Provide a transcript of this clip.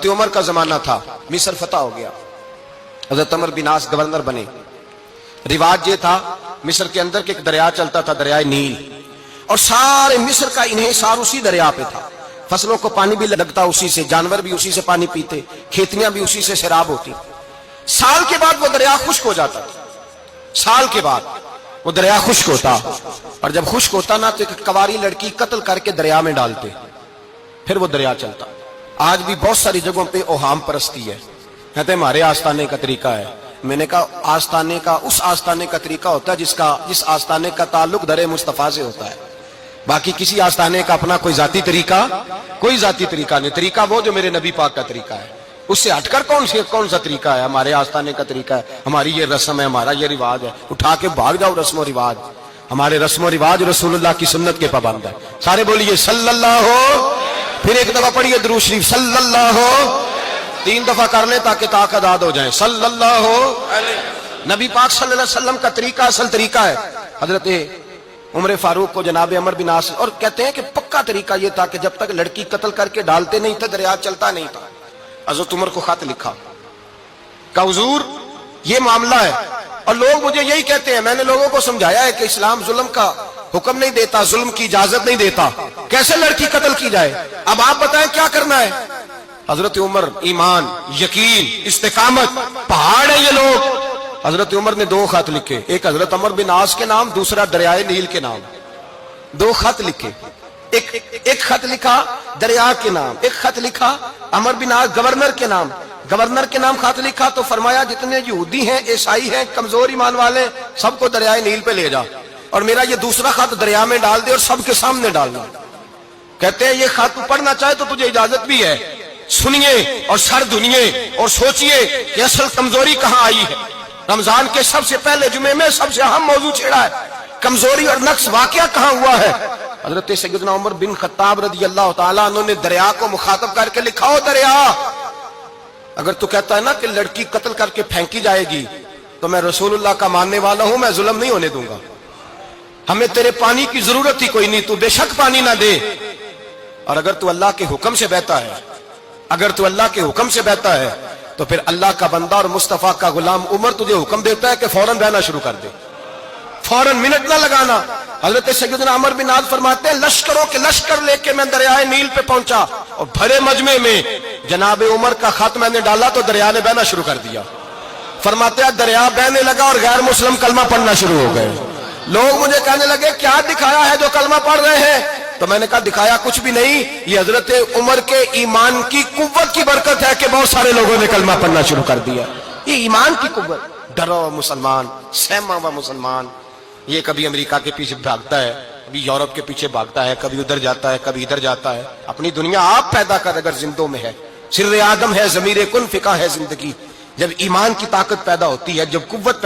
حضرت عمر کا زمانہ تھا، مصر فتح ہو گیا، حضرت عمر بن عاص گورنر بنے۔ رواج یہ تھا مصر کے اندر کہ ایک دریا چلتا تھا، دریائے نیل، اور سارے مصر کا انحصار اسی دریا پہ تھا، فصلوں کو پانی بھی لگتا اسی سے، جانور بھی اسی سے پانی پیتے، کھیتیاں بھی اسی سے سیراب ہوتی۔ سال کے بعد وہ دریا خشک ہو جاتا تھا، سال کے بعد وہ دریا خشک ہوتا، اور جب خشک ہوتا نا تو ایک کواری لڑکی قتل کر کے دریا میں ڈالتے، پھر وہ دریا چلتا۔ آج بھی بہت ساری جگہوں پہ اوہام پرستی ہے، کہتے ہیں ہمارے آستانے کا طریقہ ہے۔ میں نے کہا آستانے کا اس آستانے کا طریقہ ہوتا ہے جس آستانے کا تعلق در مصطفیٰ سے ہوتا ہے، باقی کسی آستانے کا اپنا کوئی ذاتی طریقہ نہیں۔ طریقہ وہ جو میرے نبی پاک کا طریقہ ہے، اس سے ہٹ کر کون سا طریقہ ہے؟ ہمارے آستانے کا طریقہ ہے، ہماری یہ رسم ہے، ہمارا یہ رواج ہے، اٹھا کے بھاگ جاؤ رسم و رواج۔ ہمارے رسم و رواج رسول اللہ کی سنت کے پابند ہے۔ سارے بولیے صلی اللہ ہو، پھر ایک دفعہ پڑھیے درود شریف صلی اللہ ہو، 3 دفعہ کر لیں تاکہ طاقت آد ہو جائیں۔ صلی اللہ ہو، نبی پاک صلی اللہ علیہ وسلم کا طریقہ اصل طریقہ ہے۔ حضرت عمر فاروق کو جناب عمر بن عاص، اور کہتے ہیں کہ پکا طریقہ یہ تھا کہ جب تک لڑکی قتل کر کے ڈالتے نہیں تھے دریا چلتا نہیں تھا۔ حضرت عمر کو خط لکھا کہ حضور یہ معاملہ ہے، اور لوگ مجھے یہی کہتے ہیں، میں نے لوگوں کو سمجھایا ہے کہ اسلام ظلم کا حکم نہیں دیتا، ظلم کی اجازت نہیں دیتا، کیسے لڑکی قتل کی جائے؟ اب آپ بتائیں کیا کرنا ہے؟ حضرت عمر ایمان، یقین، استقامت، پہاڑ ہے یہ لوگ۔ حضرت عمر نے 2 خط لکھے، ایک حضرت عمر بن عاص کے نام، دوسرا دریائے نیل کے نام۔ 2 خط لکھے، ایک خط لکھا دریا کے نام، ایک خط لکھا عمر بن عاص گورنر کے نام۔ گورنر کے نام خط لکھا تو فرمایا جتنے یہودی ہیں، عیسائی ہیں، کمزور ایمان والے، سب کو دریائے نیل پہ لے جا، اور میرا یہ دوسرا خط دریا میں ڈال دے اور سب کے سامنے ڈالنا۔ کہتے ہیں یہ خط پڑھنا چاہے تو تجھے اجازت بھی ہے، سنیے اور سر دھنیے اور سوچئے کہ اصل کمزوری کہاں آئی ہے۔ رمضان کے سب سے پہلے جمعے میں سب سے اہم موضوع چھیڑا ہے، کمزوری اور نقص واقعہ کہاں ہوا ہے۔ حضرت سیدنا عمر بن خطاب رضی اللہ تعالیٰ عنہ نے دریا کو مخاطب کر کے لکھا، ہو دریا، اگر تو کہتا ہے نا کہ لڑکی قتل کر کے پھینکی جائے گی تو میں رسول اللہ کا ماننے والا ہوں، میں ظلم نہیں ہونے دوں گا، ہمیں تیرے پانی کی ضرورت ہی کوئی نہیں، تو بے شک پانی نہ دے، اور اگر تو اللہ کے حکم سے بہتا ہے، اگر تو اللہ کے حکم سے بہتا ہے تو پھر اللہ کا بندہ اور مصطفیٰ کا غلام عمر تجھے حکم دیتا ہے کہ فوراً بہنا شروع کر دے، فوراً منٹ نہ لگانا۔ حضرت سیدنا عمر بن عاص فرماتے ہیں لشکروں کے لشکر لے کے میں دریائے نیل پہ پہنچا، اور بھرے مجمع میں جناب عمر کا خط میں نے ڈالا تو دریا نے بہنا شروع کر دیا۔ فرماتے ہیں دریا بہنے لگا اور غیر مسلم کلمہ پڑھنا شروع ہو گئے۔ لوگ مجھے کہنے لگے کیا دکھایا ہے جو کلمہ پڑھ رہے ہیں؟ تو میں نے کہا دکھایا کچھ بھی نہیں، یہ حضرت عمر کے ایمان کی قوت کی برکت ہے کہ بہت سارے لوگوں نے کلمہ پڑھنا شروع کر دیا۔ یہ ایمان کی قوت، ڈرا ہوا مسلمان، سہما ہوا مسلمان، یہ کبھی امریکہ کے پیچھے بھاگتا ہے، کبھی یورپ کے پیچھے بھاگتا ہے، کبھی ادھر جاتا ہے، کبھی ادھر جاتا ہے۔ اپنی دنیا آپ پیدا کر اگر زندوں میں ہے، سر آدم ہے، ضمیر کن، فقہ ہے زندگی۔ جب ایمان کی طاقت پیدا ہوتی ہے، جب قوت